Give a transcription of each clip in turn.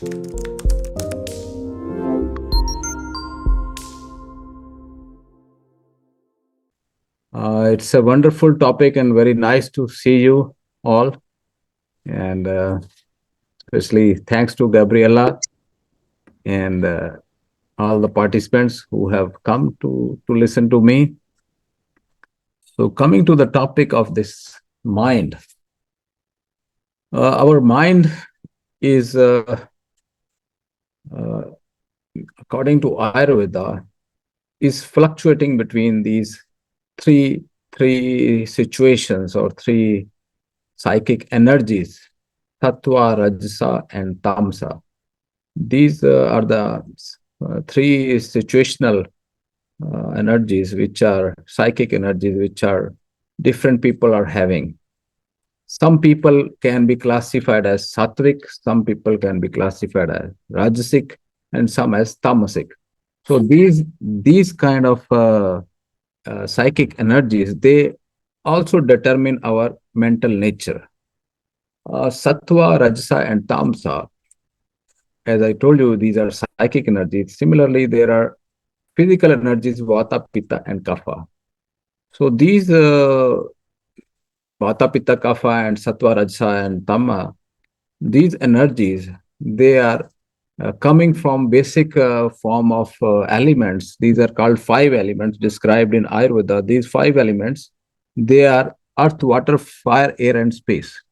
It's a wonderful topic and very nice to see you all. And especially thanks to Gabriella and all the participants who have come to listen to me. So, coming to the topic of this mind, our mind is, uh, according to Ayurveda, is fluctuating between these three three situations or three psychic energies: Sattva, Rajasa, and Tamsa. These are the three situational energies, which are psychic energies, which are different people are having. Some people can be classified as sattvic, some people can be classified as rajasic, and some as tamasic. So these kind of psychic energies, they also determine our mental nature. Sattva, Rajasa, and Tamsa, as I told you, these are psychic energies. Similarly, there are physical energies, Vata, Pitta, and Kapha. So these Vata, Pitta, Kapha, and Sattva, Rajasa, and Tama, these energies, they are coming from basic form of elements. These are called five elements described in Ayurveda. These five elements, they are earth, water, fire, air, and space.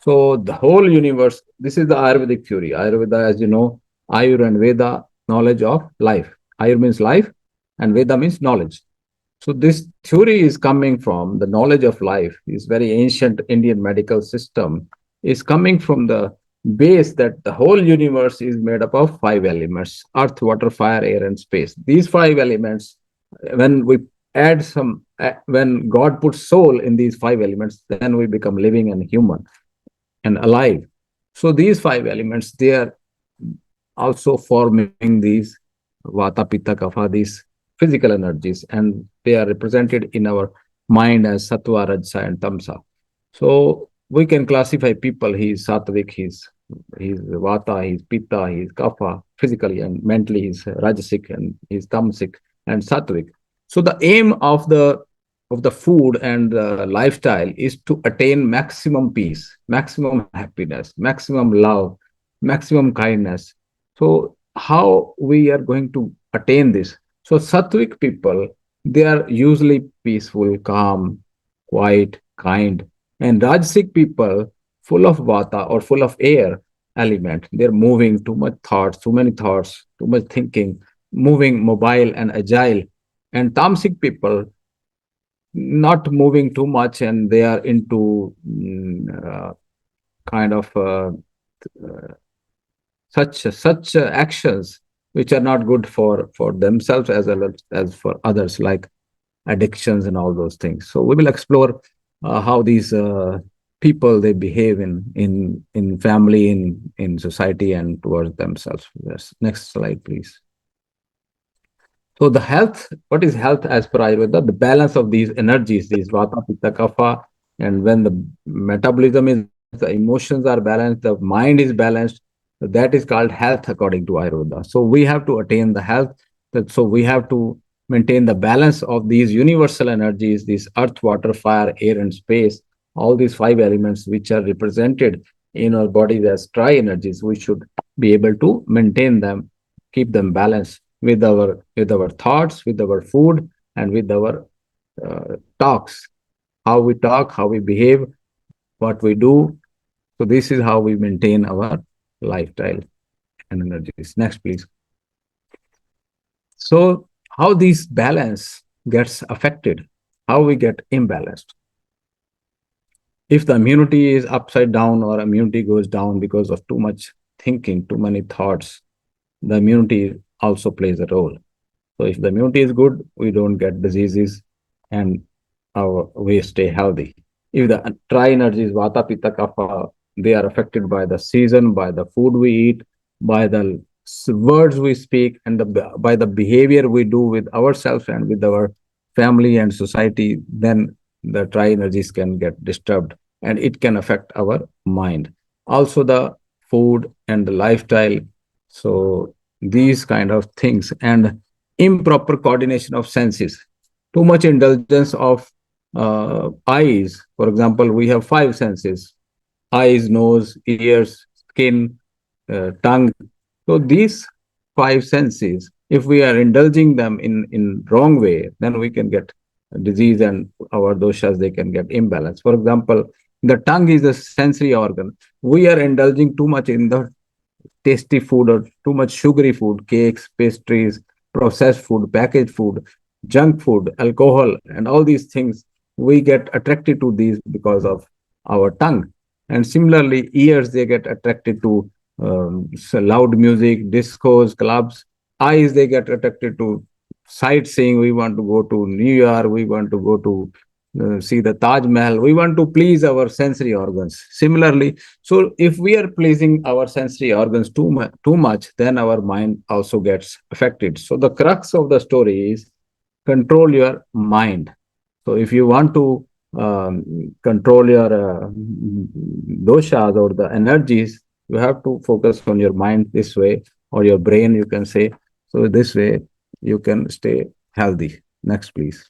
So the whole universe, this is the Ayurvedic theory. Ayurveda, as you know, Ayur and Veda, knowledge of life. Ayur means life, and Veda means knowledge. So this theory is coming from the knowledge of life. This very ancient Indian medical system is coming from the base that the whole universe is made up of five elements: earth, water, fire, air, and space. These five elements, when we add some, when God puts soul in these five elements, then we become living and human and alive. So these five elements, they are also forming these Vata, Pitta, Kapha, these physical energies, and they are represented in our mind as Sattva, Rajasa, and Tamsa. So we can classify people: he is Sattvic, he's Vata, he's Pitta, he's Kapha, physically, and mentally he's Rajasic, and he's Tamasic and Sattvic. So the aim of the food and the lifestyle is to attain maximum peace, maximum happiness, maximum love, maximum kindness. So how we are going to attain this? So sattvic people, they are usually peaceful, calm, quiet, kind. And rajasic people, full of vata or full of air element, they're moving, too much thoughts, too many thoughts, too much thinking, moving, mobile and agile. And tamasic people, not moving too much, and they are into kind of such actions which are not good for themselves as well as for others, like addictions and all those things. So we will explore how these people, they behave in family, in society, and towards themselves. Yes. Next slide, please. So the health, what is health as per Ayurveda? The balance of these energies, these Vata, Pitta, Kapha, and when the metabolism is, the emotions are balanced, the mind is balanced, that is called health according to Ayurveda. So we have to attain the health. So we have to maintain the balance of these universal energies, these earth, water, fire, air, and space, all these five elements which are represented in our bodies as tri energies. We should be able to maintain them, keep them balanced with our thoughts, with our food, and with our talks. How we talk, how we behave, what we do. So this is how we maintain our lifestyle and energies. Next, please. So how this balance gets affected, how we get imbalanced. If the immunity is upside down or immunity goes down because of too much thinking, too many thoughts, the immunity also plays a role. So if the immunity is good, we don't get diseases and we stay healthy. If the tri energies, Vata, Pitta, Kapha, they are affected by the season, by the food we eat, by the words we speak, and by the behavior we do with ourselves and with our family and society, then the tri energies can get disturbed and it can affect our mind. Also, the food and the lifestyle. So these kind of things and improper coordination of senses, too much indulgence of eyes. For example, we have five senses: eyes, nose, ears, skin, tongue. So these five senses, if we are indulging them in wrong way, then we can get disease and our doshas, they can get imbalance. For example, the tongue is a sensory organ. We are indulging too much in the tasty food or too much sugary food, cakes, pastries, processed food, packaged food, junk food, alcohol, and all these things. We get attracted to these because of our tongue. And similarly, ears, they get attracted to so loud music, discos, clubs. Eyes, they get attracted to sightseeing. We want to go to New York. We want to go to see the Taj Mahal. We want to please our sensory organs. Similarly, so if we are pleasing our sensory organs too much, then our mind also gets affected. So the crux of the story is control your mind. So if you want to control your doshas or the energies, you have to focus on your mind this way, or your brain, you can say. So this way, you can stay healthy. Next, please.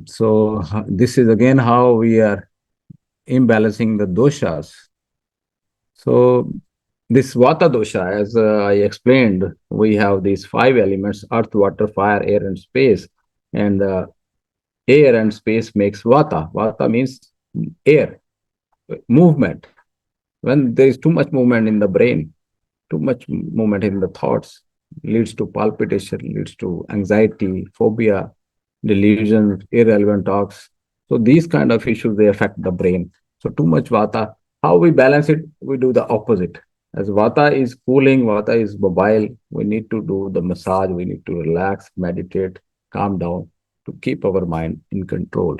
So this is again how we are imbalancing the doshas. So this vata dosha, as I explained, we have these five elements: earth, water, fire, air, and space. And air and space makes vata. Vata means air, movement. When there is too much movement in the brain, too much movement in the thoughts, leads to palpitation, leads to anxiety, phobia, delusions, irrelevant talks. So these kind of issues, they affect the brain. So too much vata. How we balance it? We do the opposite. As vata is cooling, vata is mobile, we need to do the massage, we need to relax, meditate, calm down to keep our mind in control.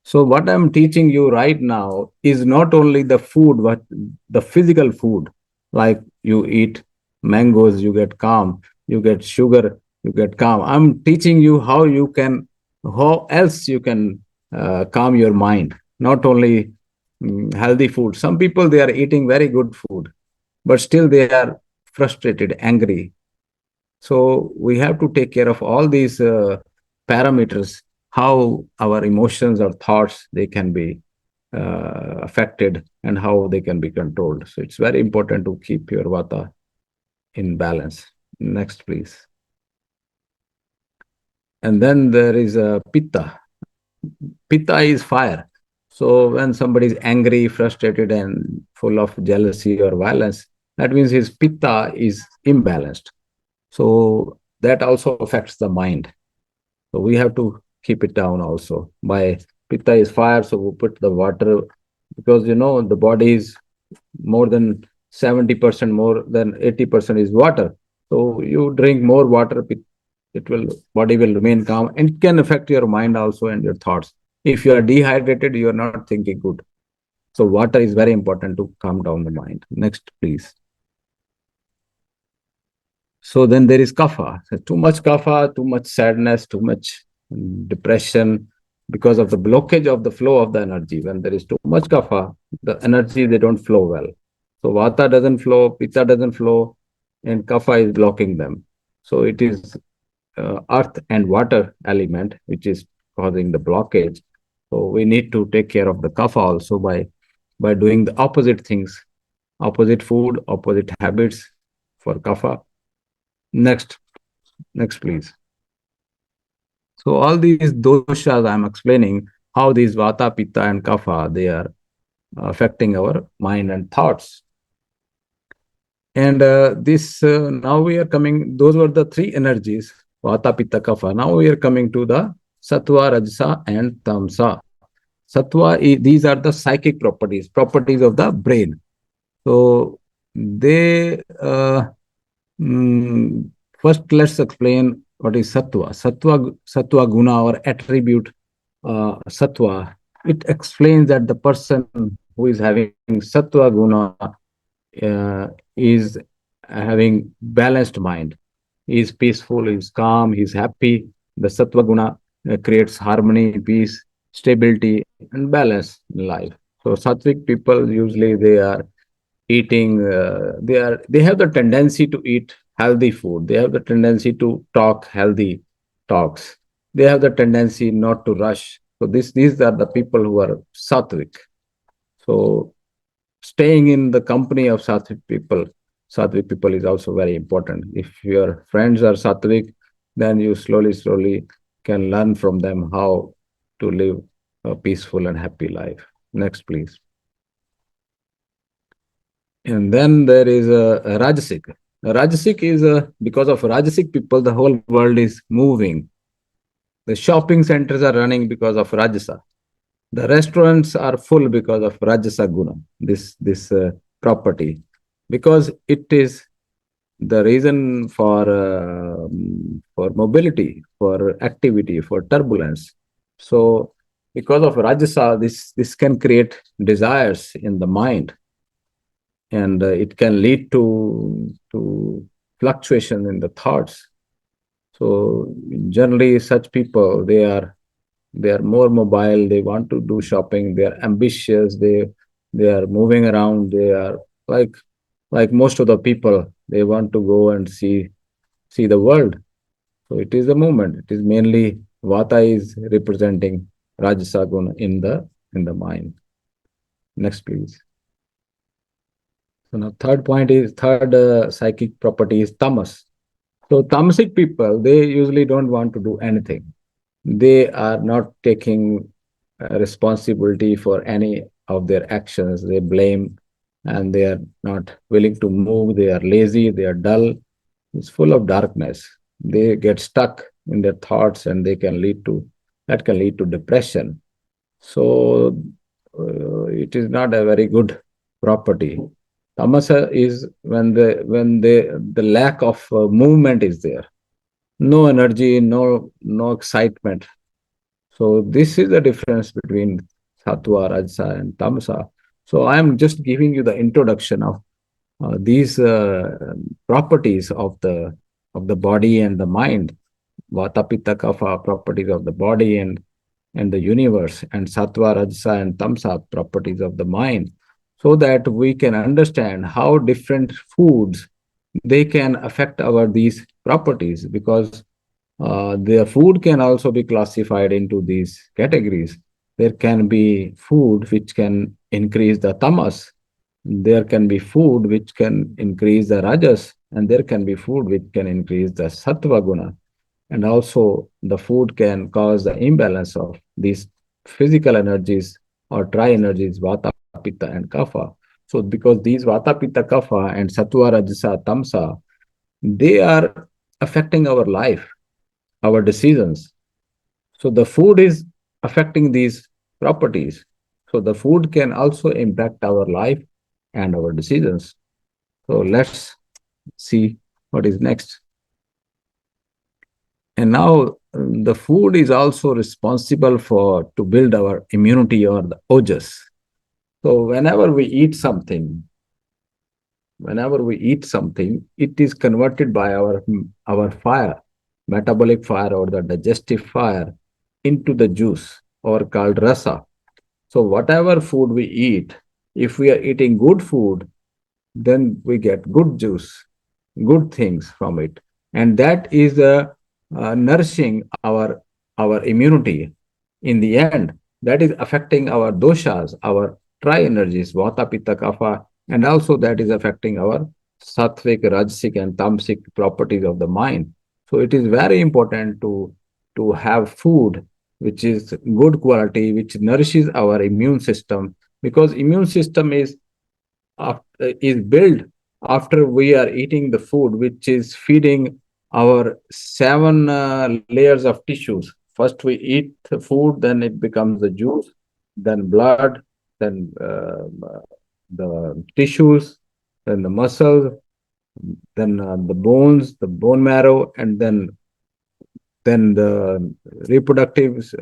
So what I'm teaching you right now is not only the food, but the physical food. Like you eat mangoes, you get calm. You get sugar, you get calm. I'm teaching you how else you can calm your mind. Not only healthy food. Some people, they are eating very good food, but still they are frustrated, angry. So we have to take care of all these parameters, how our emotions or thoughts, they can be affected and how they can be controlled. So it's very important to keep your vata in balance. Next, please. And then there is a pitta. Pitta is fire. So when somebody is angry, frustrated, and full of jealousy or violence, that means his pitta is imbalanced. So that also affects the mind. So we have to keep it down also. By pitta is fire, so we put the water, because the body is more than 70%, more than 80% is water. So you drink more water, it will body will remain calm, and it can affect your mind also and your thoughts. If you are dehydrated, you are not thinking good. So water is very important to calm down the mind. Next, please. So then there is kapha. So too much kapha, too much sadness, too much depression, because of the blockage of the flow of the energy. When there is too much kapha, the energy, they don't flow well. So vata doesn't flow, pitta doesn't flow, and kapha is blocking them. So it is earth and water element which is causing the blockage. So we need to take care of the kapha also by doing the opposite things, opposite food, opposite habits for kapha. Next, please. So all these doshas I'm explaining how these vata, pitta, and kapha, they are affecting our mind and thoughts. And this now we are coming. Those were the three energies: vata, pitta, kapha. Now we are coming to the sattva, rajasa, and tamsa. Sattva, these are the psychic properties of the brain. So they first let's explain what is sattva. Sattva guna or attribute sattva. It explains that the person who is having sattva guna is having balanced mind. He is peaceful, he is calm, he is happy. The sattva guna creates harmony, peace, stability, and balance in life. So sattvic people usually they are eating. They have the tendency to eat healthy food. They have the tendency to talk healthy talks. They have the tendency not to rush. So these are the people who are sattvic. So staying in the company of sattvic people is also very important. If your friends are sattvic, then you slowly can learn from them how to live a peaceful and happy life. Next, please. And then there is a Rajasic. Rajasic is because of Rajasic people, the whole world is moving. The shopping centers are running because of Rajasa. The restaurants are full because of Rajasa Guna, this property, because it is the reason for mobility, for activity, for turbulence. So, because of Rajasa, this can create desires in the mind, and it can lead to fluctuation in the thoughts. So, generally, such people they are more mobile. They want to do shopping. They are ambitious. They are moving around. They are like like most of the people. They want to go and see the world. So it is a movement. It is mainly Vata is representing Rajasa guna in the mind. Next, please. So now third psychic property is tamas. So tamasic people, they usually don't want to do anything. They are not taking responsibility for any of their actions. They blame, and they are not willing to move. They are lazy. They are dull. It's full of darkness. They get stuck in their thoughts, and they can lead to that can lead to depression. So it is not a very good property. Tamasa is when the lack of movement is there, no energy, no excitement. So this is the difference between sattva, rajasa, and tamasa. So I am just giving you the introduction of these properties of the body and the mind, vata, pitta, kapha, properties of the body and the universe, and sattva, rajasa, and tamsa, properties of the mind, so that we can understand how different foods they can affect our these properties, because their food can also be classified into these categories. There can be food which can increase the tamas, there can be food which can increase the rajas, and there can be food which can increase the sattva guna. And also, the food can cause the imbalance of these physical energies or tri energies, vata, pitta, and kapha. So, because these vata, pitta, kapha, and sattva, rajasa, tamsa, they are affecting our life, our decisions. So, the food is affecting these properties. So, the food can also impact our life and our decisions. So, let's see what is next. And now the food is also responsible for to build our immunity or the ojas. So whenever we eat something, it is converted by our fire, metabolic fire or the digestive fire, into the juice or called rasa. So whatever food we eat, if we are eating good food, then we get good juice, good things from it, and that is nourishing our immunity. In the end, that is affecting our doshas, our tri energies, vata, pitta, kapha, and also that is affecting our sattvic, rajasic, and tamasic properties of the mind. So it is very important to have food which is good quality, which nourishes our immune system, because immune system is built after we are eating the food which is feeding our seven layers of tissues. First, we eat the food, then it becomes the juice, then blood, then the tissues, then the muscles, then the bones, the bone marrow, and then the reproductive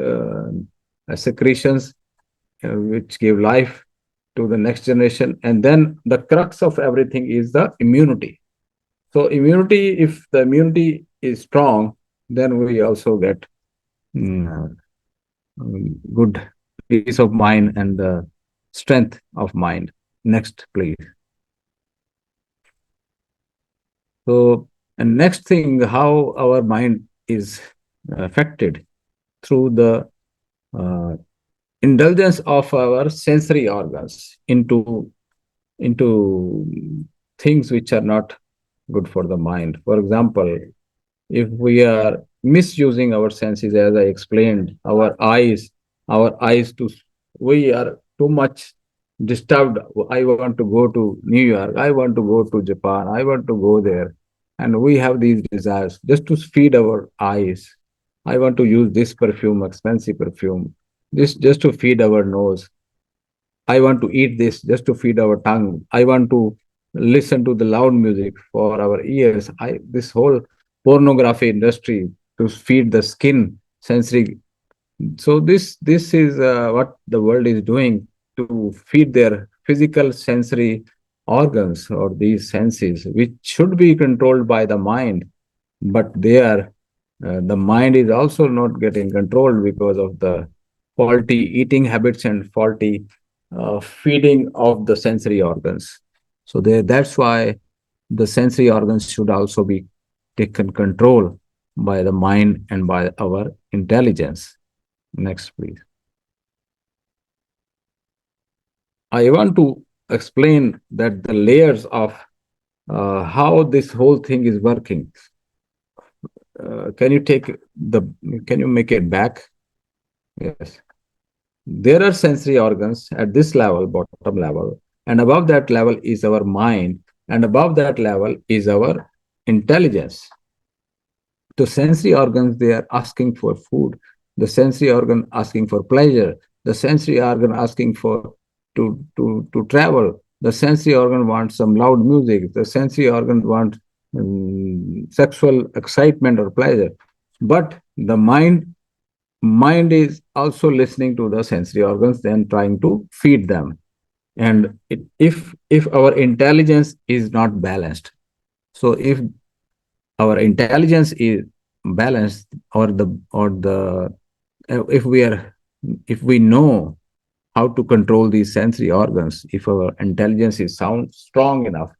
secretions which give life to the next generation. And then the crux of everything is the immunity. So immunity, if the immunity is strong, then we also get good peace of mind and the strength of mind. Next, please. So, and next thing, how our mind is affected through the uh, indulgence of our sensory organs into things which are not good for the mind. For example, if we are misusing our senses, as I explained, our eyes to, we are too much disturbed. I want to go to New York, I want to go to Japan, I want to go there. And we have these desires just to feed our eyes. I want to use this perfume, expensive perfume, this just to feed our nose. I want to eat this just to feed our tongue. I want to listen to the loud music for our ears. This whole pornography industry to feed the skin sensory. So this is what the world is doing to feed their physical sensory organs or these senses, which should be controlled by the mind, but they are the mind is also not getting controlled because of the faulty eating habits and faulty feeding of the sensory organs. So that's why the sensory organs should also be taken control by the mind and by our intelligence. Next, please. I want to explain that the layers of how this whole thing is working. Can you take the, can you make it back? Yes. There are sensory organs at this level, bottom level, and above that level is our mind, and above that level is our intelligence. The sensory organs, they are asking for food. The sensory organ asking for pleasure. The sensory organ asking for to travel. The sensory organ wants some loud music. The sensory organ wants sexual excitement or pleasure. But the mind is also listening to the sensory organs, then trying to feed them. And if our intelligence is not balanced, so if our intelligence is balanced, or the if we are, if we know how to control these sensory organs, if our intelligence is sound strong enough,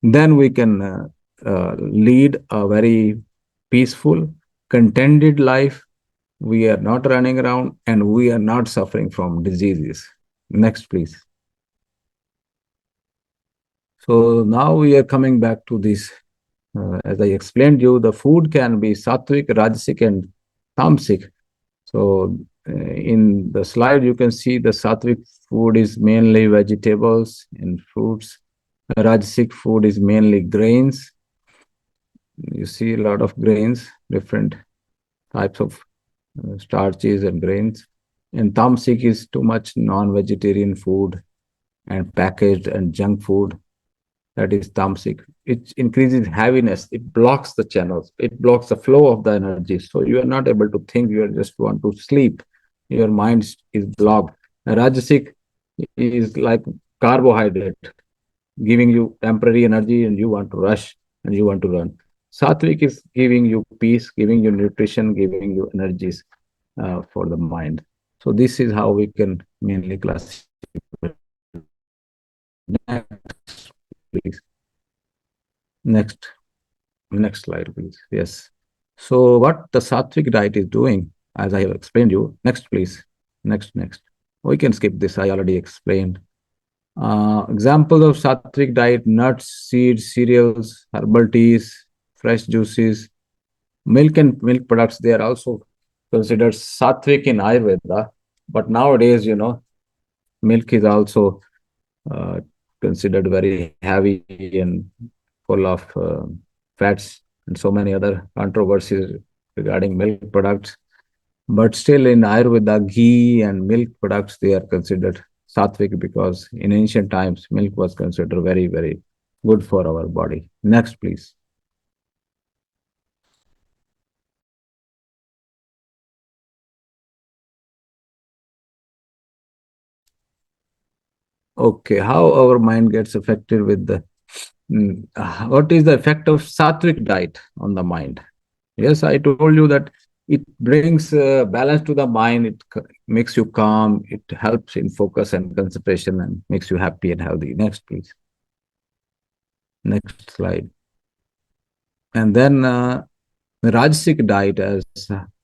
then we can lead a very peaceful, contented life. We are not running around and we are not suffering from diseases. Next, please. So now we are coming back to this. As I explained you, the food can be sattvic, rajasic, and tamasic. So in the slide, you can see the sattvic food is mainly vegetables and fruits. Rajasic food is mainly grains. You see a lot of grains, different types of starches and grains. And tamasic is too much non-vegetarian food and packaged and junk food. That is tamasic. It increases heaviness. It blocks the channels. It blocks the flow of the energy. So you are not able to think. You just want to sleep. Your mind is blocked. Rajasic is like carbohydrate, giving you temporary energy, and you want to rush and you want to run. Sattvic is giving you peace, giving you nutrition, giving you energies for the mind. So this is how we can mainly classify. Next, please. Next slide, please. Yes. So what the sattvic diet is doing, as I have explained you. Next, please. Next. We can skip this. I already explained. Examples of sattvic diet: nuts, seeds, cereals, herbal teas, fresh juices, milk and milk products. They are also considered sattvic in Ayurveda. But nowadays, milk is also uh, considered very heavy and full of fats and so many other controversies regarding milk products. But still, in Ayurveda, ghee and milk products, they are considered sattvic because in ancient times, milk was considered very, very good for our body. Next, please. Okay, how our mind gets affected with the what is the effect of sattvic diet on the mind? Yes, I told you that It brings balance to the mind. It makes you calm. It helps in focus and concentration and makes you happy and healthy. Next, please. Next slide. And then the Rajasic diet, as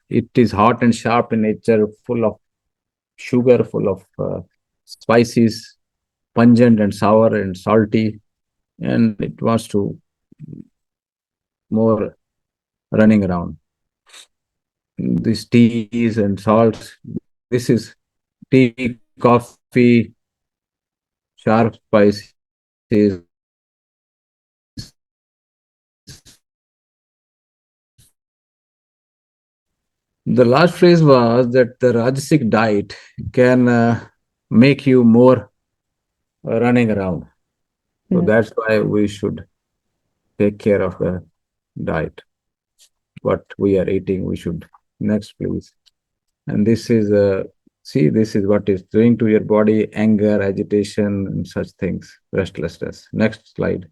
it is hot and sharp in nature, full of sugar, full of spices, pungent and sour and salty, and it wants to more running around. These teas and salts, this is tea, coffee, sharp spices. The last phrase was that the Rajasic diet can make you more running around. So that's why we should take care of the diet. What we are eating, we should. Next, please. And this is see, this is what is doing to your body: anger, agitation, and such things, restlessness. Next slide.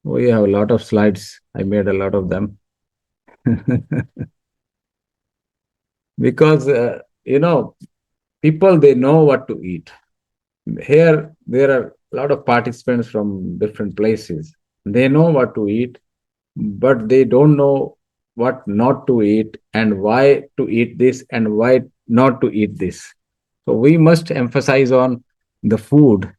We have a lot of slides. I made a lot of them. Because people, they know what to eat. Here there are a lot of participants from different places. They know what to eat, but they don't know what not to eat and why to eat this and why not to eat this. So we must emphasize on the food,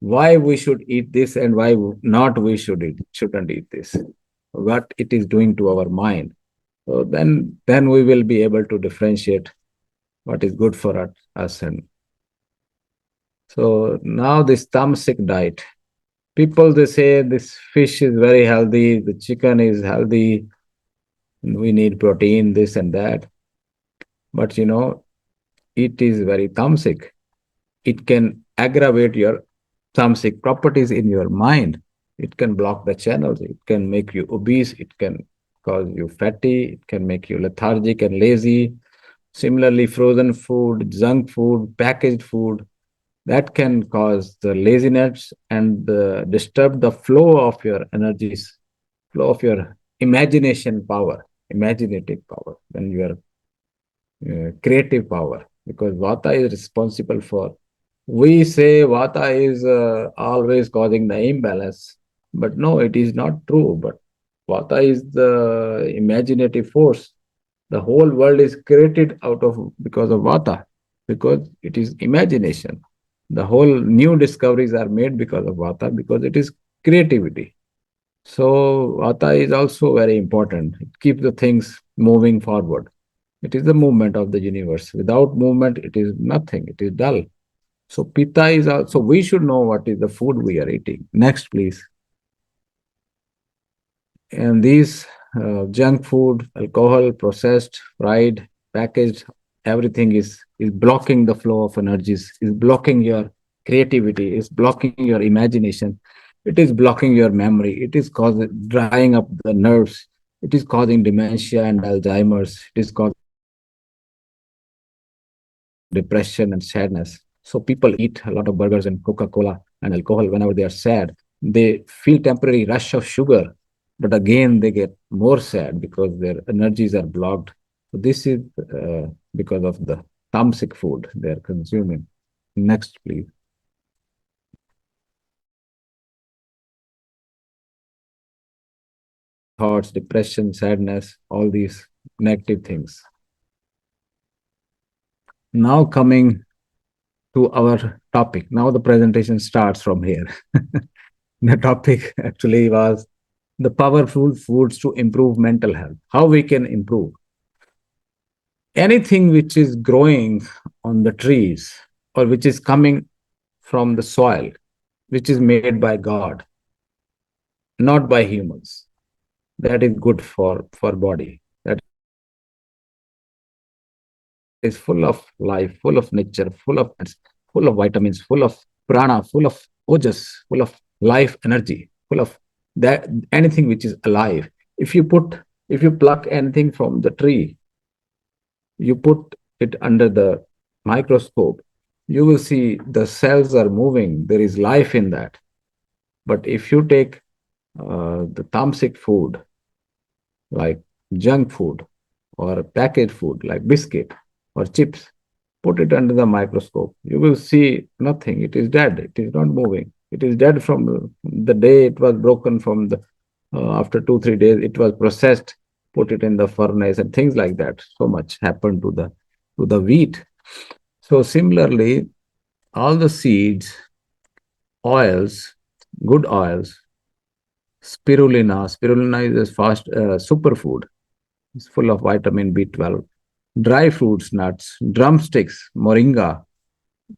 why we should eat this and why not we shouldn't eat this, what it is doing to our mind. So then we will be able to differentiate what is good for us. And so now this tamasic diet, people, they say this fish is very healthy, the chicken is healthy, we need protein, this and that. But it is very tamasic. It can aggravate your tamasic properties in your mind. It can block the channels. It can make you obese. It can cause you fatty. It can make you lethargic and lazy. Similarly, frozen food, junk food, packaged food, that can cause the laziness and disturb the flow of your energies, flow of your imagination power, imaginative power, when you are creative power, because vata is responsible for. We say vata is always causing the imbalance, but no, it is not true. But vata is the imaginative force. The whole world is created out of because of vata, because it is imagination. The whole new discoveries are made because of vata, because it is creativity. So vata is also very important. It keeps the things moving forward. It is the movement of the universe. Without movement, it is nothing. It is dull. So pitta is also, we should know what is the food we are eating. Next, please. And these junk food, alcohol, processed, fried, packaged, everything is blocking the flow of energies, is blocking your creativity, is blocking your imagination. It is blocking your memory. It is causing drying up the nerves. It is causing dementia and Alzheimer's. It is causing depression and sadness. So people eat a lot of burgers and Coca-Cola and alcohol whenever they are sad. They feel temporary rush of sugar, but again they get more sad because their energies are blocked. So this is because of the tamasic food they are consuming. Next, please. Thoughts, depression, sadness, all these negative things. Now coming to our topic. Now the presentation starts from here. The topic actually was the powerful foods to improve mental health. How we can improve. Anything which is growing on the trees or which is coming from the soil, which is made by God, not by humans, that is good for body. That is full of life, full of nature, full of vitamins, full of prana, full of ojas, full of life energy, full of that anything which is alive. If you pluck anything from the tree, you put it under the microscope, you will see the cells are moving. There is life in that. But if you take the tamasic food, like junk food, or packaged food like biscuit or chips, put it under the microscope. You will see nothing. It is dead. It is not moving. It is dead from the day it was broken from the after 2 3 days. It was processed, put it in the furnace, and things like that. So much happened to the wheat. So similarly, all the seeds, oils, good oils, spirulina. Spirulina is a fast superfood. It's full of vitamin B12. Dry fruits, nuts, drumsticks, moringa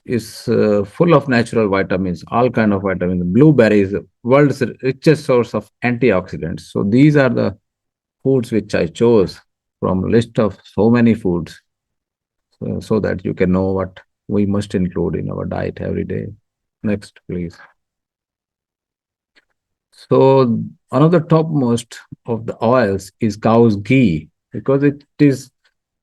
is full of natural vitamins, all kind of vitamins. Blueberries, world's richest source of antioxidants. So these are the foods which I chose from a list of so many foods, so that you can know what we must include in our diet every day. Next, please. So one of the topmost of the oils is cow's ghee because it is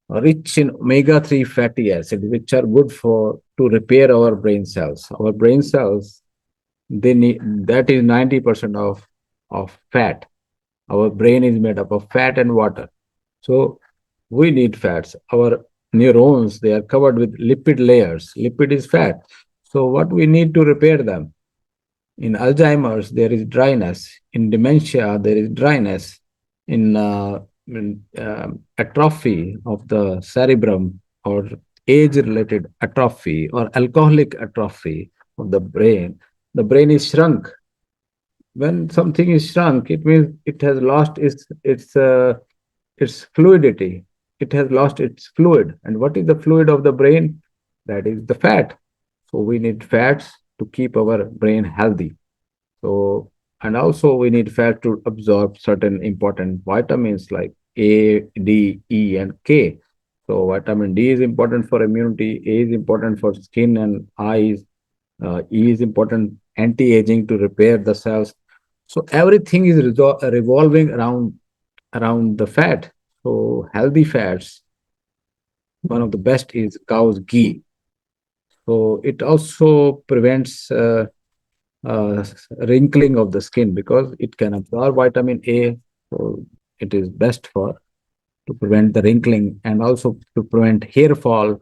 rich in omega-3 fatty acids, which are good for to repair our brain cells. Our brain cells, they need that is 90% of fat. Our brain is made up of fat and water. So we need fats. Our neurons, they are covered with lipid layers. Lipid is fat. So what we need to repair them? In Alzheimer's, there is dryness. In dementia, there is dryness. In atrophy of the cerebrum or age-related atrophy or alcoholic atrophy of the brain is shrunk. When something is shrunk, it means it has lost its fluidity. It has lost its fluid. And what is the fluid of the brain? That is the fat. So we need fats to keep our brain healthy. So, and also we need fat to absorb certain important vitamins like A, D, E, and K. So vitamin D is important for immunity, A is important for skin and eyes, E is important anti-aging to repair the cells. So everything is revolving around the fat. So healthy fats, one of the best is cow's ghee. So it also prevents wrinkling of the skin because it can absorb vitamin A. So it is best for to prevent the wrinkling and also to prevent hair fall.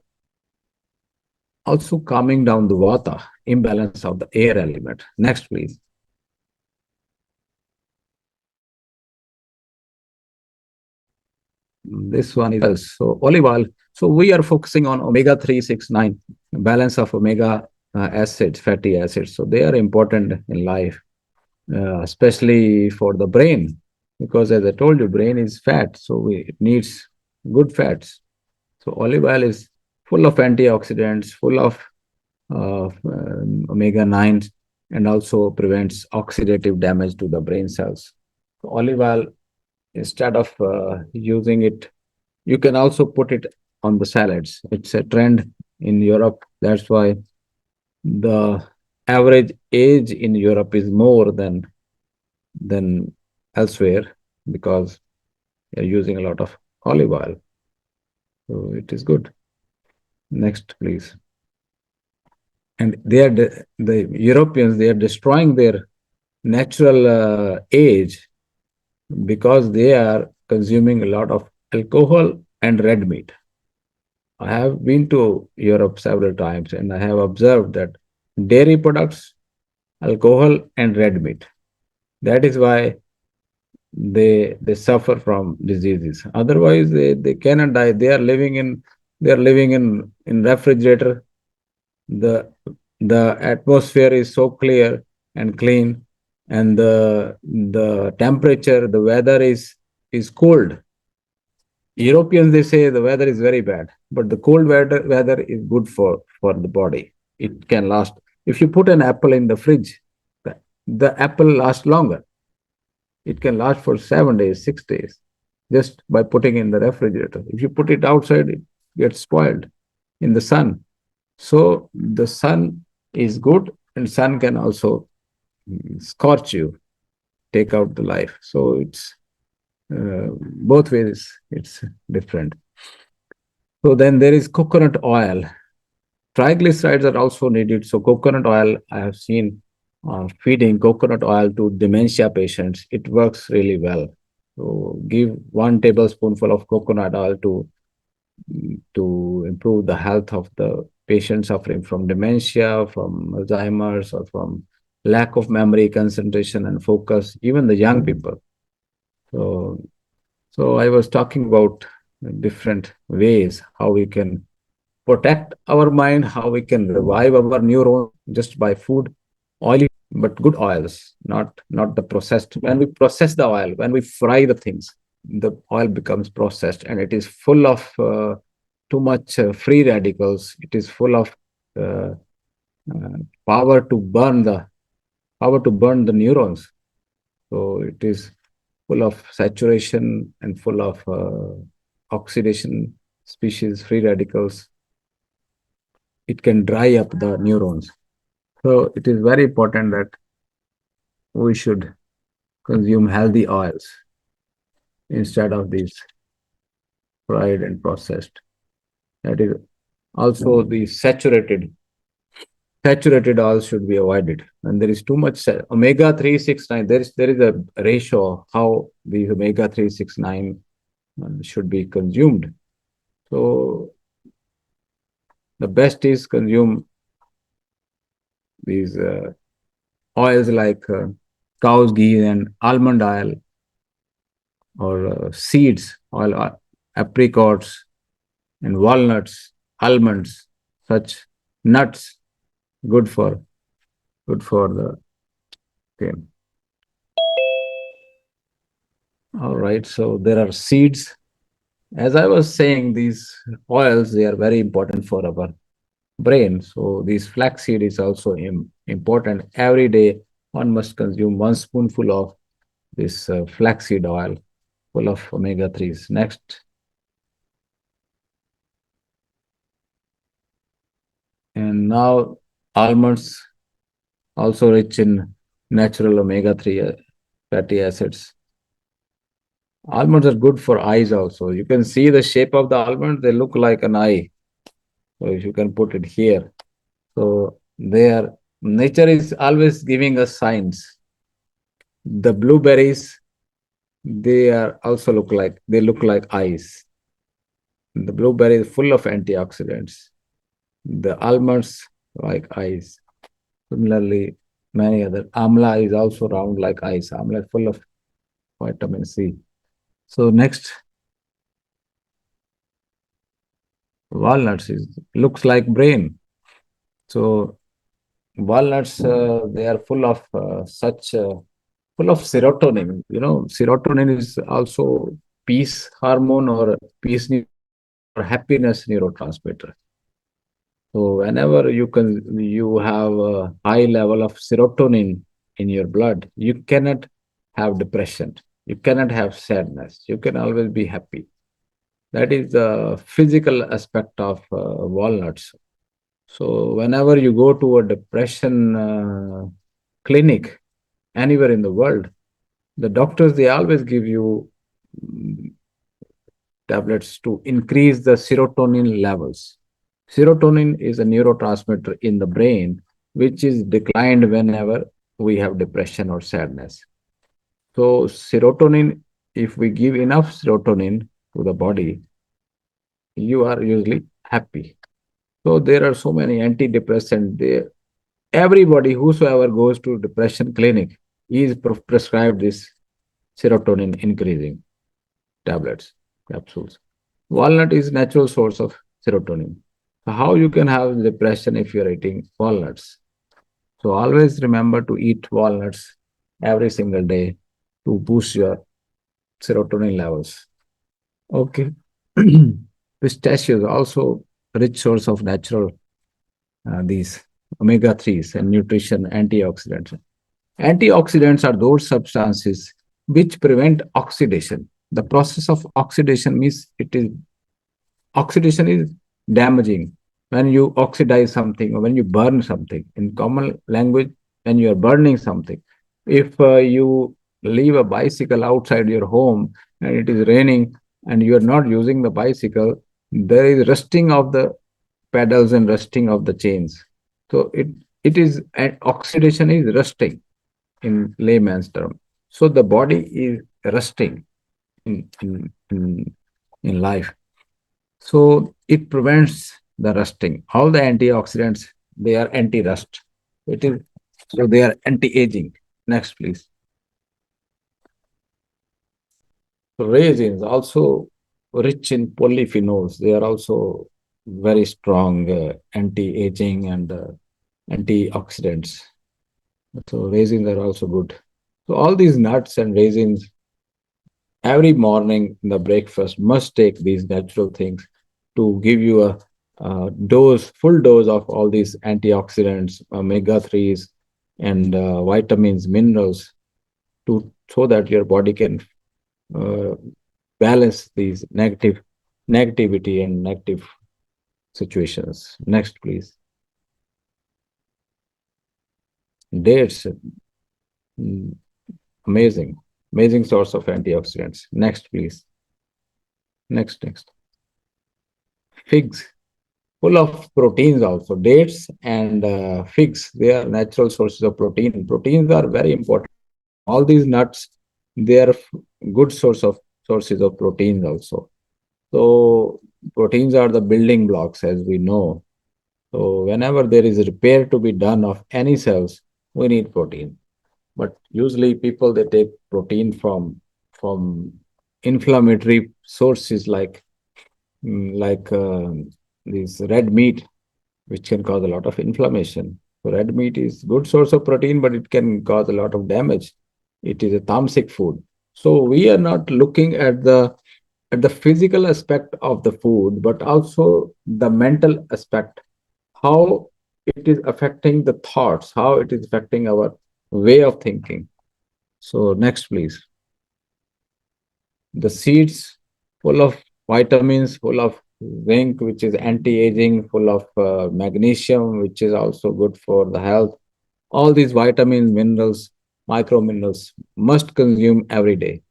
Also calming down the vata, imbalance of the air element. Next, please. This one is so olive oil. So we are focusing on omega 369, balance of omega acids, fatty acids. So they are important in life, especially for the brain, because as I told you, brain is fat, so it needs good fats. So olive oil is full of antioxidants, full of omega 9s, and also prevents oxidative damage to the brain cells. So olive oil, instead of using it, you can also put it on the salads. It's a trend in Europe. That's why the average age in Europe is more than elsewhere because they're using a lot of olive oil. So it is good. Next, please. And the Europeans, they are destroying their natural age because they are consuming a lot of alcohol and red meat. I have been to Europe several times and I have observed that dairy products, alcohol, and red meat. That is why they suffer from diseases. Otherwise, they cannot die. They are living in refrigerator. The the atmosphere is so clear and clean, and the temperature, the weather is cold. Europeans, they say the weather is very bad, but the cold weather is good for the body. It can last. If you put an apple in the fridge, the apple lasts longer. It can last for 7 days, 6 days, just by putting in the refrigerator. If you put it outside, it gets spoiled in the sun. So the sun is good, and sun can also scorch you, take out the life. So it's both ways. It's different. So then there is coconut oil. Triglycerides are also needed. So coconut oil, I have seen feeding coconut oil to dementia patients. It works really well. So give 1 tablespoonful of coconut oil to improve the health of the patient suffering from dementia, from Alzheimer's, or from lack of memory, concentration, and focus, even the young people. So, so I was talking about different ways how we can protect our mind, how we can revive our neurons just by food, oily, but good oils, not the processed. When we process the oil, when we fry the things, the oil becomes processed, and it is full of too much free radicals. It is full of uh, uh, power to burn the neurons. So it is full of saturation and full of oxidation species, free radicals. It can dry up the neurons. So it is very important that we should consume healthy oils instead of these fried and processed. That is also the saturated oils should be avoided. And there is too much omega 369. There is a ratio how the omega 369 should be consumed. So the best is consume these oils like cow's ghee and almond oil, or seeds, oil, apricots and walnuts, almonds, such nuts, good for the skin. All right, so there are seeds. As I was saying, these oils, they are very important for our brain. So this flaxseed is also important. Every day, one must consume 1 spoonful of this flaxseed oil, full of omega 3s. Next, and now almonds, also rich in natural omega 3 fatty acids. Almonds are good for eyes also. You can see the shape of the almond, they look like an eye. So if you can put it here. So nature is always giving us signs. The blueberries, they look like eyes. The blueberry is full of antioxidants. The almonds like eyes. Similarly, many other. Amla is also round like eyes. Amla is full of vitamin C. So next, walnuts looks like brain. So walnuts, they are full of serotonin. Serotonin is also peace hormone, or peace or happiness neurotransmitter. So whenever you have a high level of serotonin in your blood, you cannot have depression. You cannot have sadness. You can always be happy. That is the physical aspect of walnuts. So whenever you go to a depression clinic anywhere in the world, the doctors, they always give you tablets to increase the serotonin levels. Serotonin is a neurotransmitter in the brain which is declined whenever we have depression or sadness. So serotonin, if we give enough serotonin to the body, you are usually happy. So there are so many antidepressants. Everybody, whosoever goes to depression clinic, is prescribed this serotonin increasing tablets, capsules. Walnut is natural source of serotonin. So how you can have depression if you're eating walnuts? So always remember to eat walnuts every single day to boost your serotonin levels. Okay. Pistachios also rich source of natural these omega 3s and nutrition antioxidants. Antioxidants are those substances which prevent oxidation. The process of oxidation means oxidation is damaging. When you oxidize something or when you burn something, in common language, when you are burning something, if you leave a bicycle outside your home and it is raining and you are not using the bicycle, there is rusting of the pedals and rusting of the chains. So it is oxidation is rusting in layman's term. So the body is rusting. in life. So it prevents the rusting. All the antioxidants, they are anti-rust. It is so they are anti-aging. Next, please. So raisins also rich in polyphenols. They are also very strong anti-aging and antioxidants. So raisins are also good. So all these nuts and raisins, every morning in the breakfast, must take these natural things to give you a full dose of all these antioxidants, omega-3s, and vitamins, minerals, to so that your body can uh, balance these negativity and negative situations. Next, please. Dates, mm, amazing, amazing source of antioxidants. Next, please. Next. Figs, full of proteins also. Dates and figs, they are natural sources of protein. Proteins are very important. All these nuts, they are good sources of proteins also. So proteins are the building blocks, as we know. So whenever there is repair to be done of any cells, we need protein. But usually people, they take protein from inflammatory sources like like this red meat, which can cause a lot of inflammation. So red meat is good source of protein, but it can cause a lot of damage. It is a tamasic food. So we are not looking at the physical aspect of the food, but also the mental aspect, how it is affecting the thoughts, how it is affecting our way of thinking. So next, please. The seeds, full of vitamins, full of zinc, which is anti-aging, full of magnesium, which is also good for the health. All these vitamins, minerals, micro minerals must consume every day.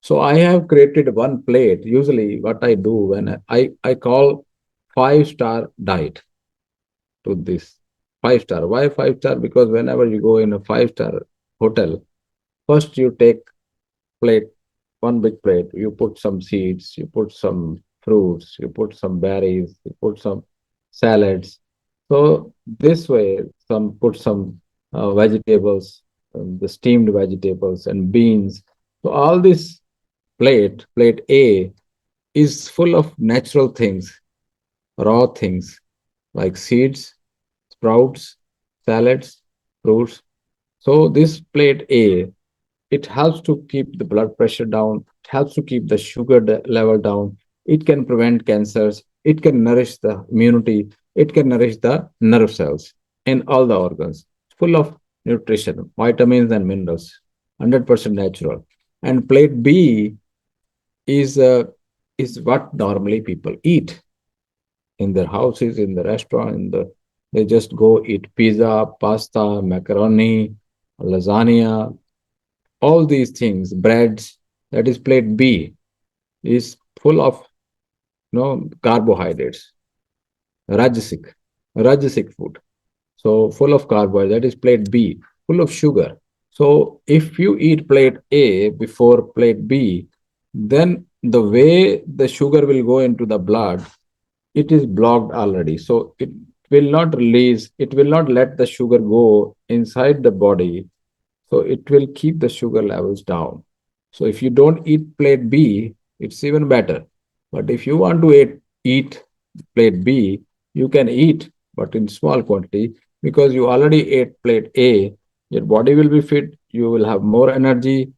So I have created one plate. Usually, what I do when I call 5-star diet to this. 5-star. Why 5-star? Because whenever you go in a 5-star hotel, first you take plate, one big plate. You put some seeds, you put some fruits, you put some berries, you put some salads. So this way, put some vegetables, the steamed vegetables and beans. So all this plate A, is full of natural things, raw things like seeds, sprouts, salads, fruits. So this plate A, it helps to keep the blood pressure down, it helps to keep the sugar level down, it can prevent cancers, it can nourish the immunity, it can nourish the nerve cells in all the organs. Full of nutrition, vitamins and minerals, 100% natural. And plate B is what normally people eat in their houses, in the restaurant, they just go eat pizza, pasta, macaroni, lasagna, all these things, breads. That is plate B, is full of carbohydrates, rajasic, rajasic food. So full of carbohydrates. That is plate B, full of sugar. So if you eat plate A before plate B, then the way the sugar will go into the blood, it is blocked already. So it will not release, it will not let the sugar go inside the body. So it will keep the sugar levels down. So if you don't eat plate B, it's even better. But if you want to eat plate B, you can eat, but in small quantity, because you already ate plate A, your body will be fit, you will have more energy,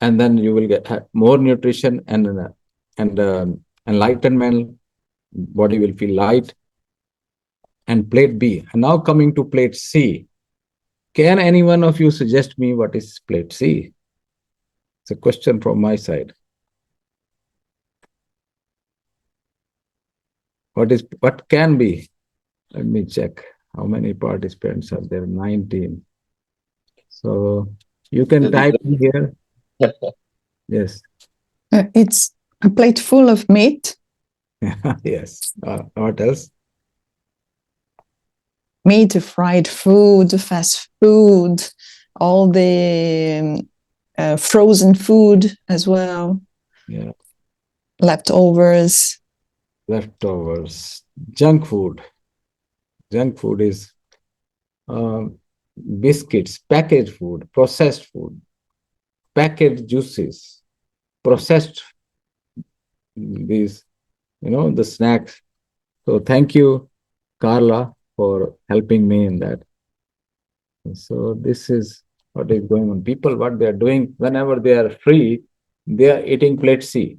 and then you will have more nutrition and enlightenment. Body will feel light. And plate B. And now coming to plate C. Can any one of you suggest me what is plate C? It's a question from my side. What can be? Let me check. How many participants are there? 19. So you can type here. Yes. It's a plate full of meat. Yes. What else? Meat, fried food, fast food, all the frozen food as well. Yeah, leftovers. leftovers, junk food. Junk food is um, biscuits, packaged food, processed food, packaged juices, processed these, the snacks. So thank you, Carla, for helping me in that. So this is what is going on. People, what they are doing whenever they are free, they are eating plate C.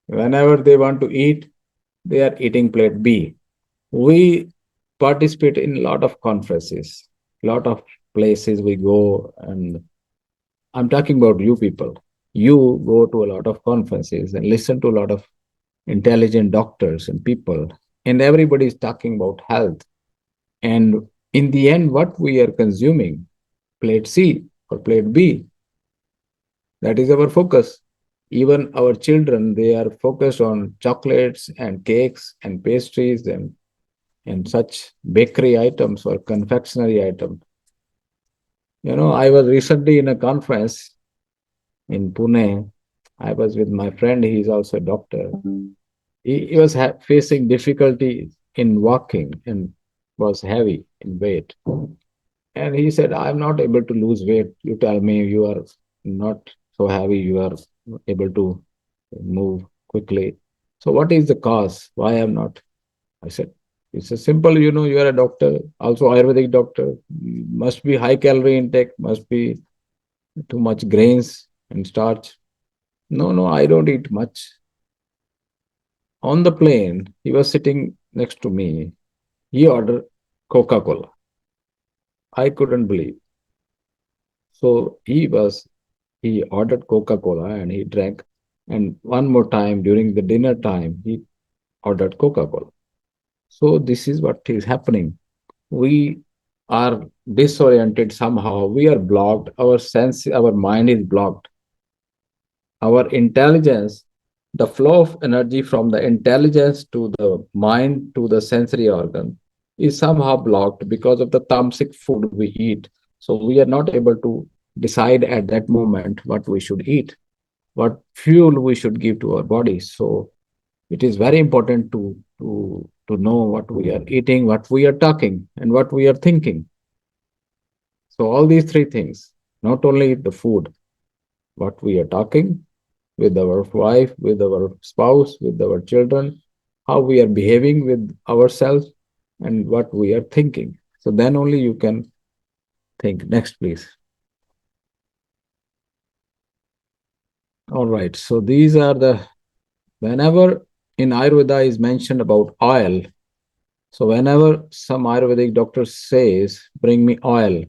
Whenever they want to eat, they are eating plate B. We participate in a lot of conferences, lot of places we go, and I'm talking about you people. You go to a lot of conferences and listen to a lot of intelligent doctors and people, and everybody is talking about health. And in the end, what we are consuming, plate C or plate B, that is our focus. Even our children, they are focused on chocolates and cakes and pastries and such bakery items or confectionery items. I was recently in a conference in Pune. I was with my friend, he's also a doctor. He was facing difficulty in walking and was heavy in weight. And he said, I'm not able to lose weight. You tell me you are not so heavy, you are able to move quickly. So, what is the cause? Why I'm not? I said, it's a simple, you are a doctor, also Ayurvedic doctor. Must be high calorie intake, must be too much grains and starch. No, no, I don't eat much. On the plane, he was sitting next to me. He ordered Coca Cola. I couldn't believe. So he ordered Coca Cola and he drank. And one more time during the dinner time, he ordered Coca Cola. So this is what is happening. We are disoriented somehow. We are blocked. Our mind is blocked. Our intelligence, the flow of energy from the intelligence to the mind to the sensory organ is somehow blocked because of the tamasic food we eat. So we are not able to decide at that moment what we should eat, what fuel we should give to our bodies. So it is very important to know what we are eating, what we are talking, and what we are thinking. So all these three things, not only the food, what we are talking with our wife, with our spouse, with our children, how we are behaving with ourselves, and what we are thinking. So then only you can think. Next, please. All right. So these are whenever in Ayurveda is mentioned about oil, so whenever some Ayurvedic doctor says, bring me oil,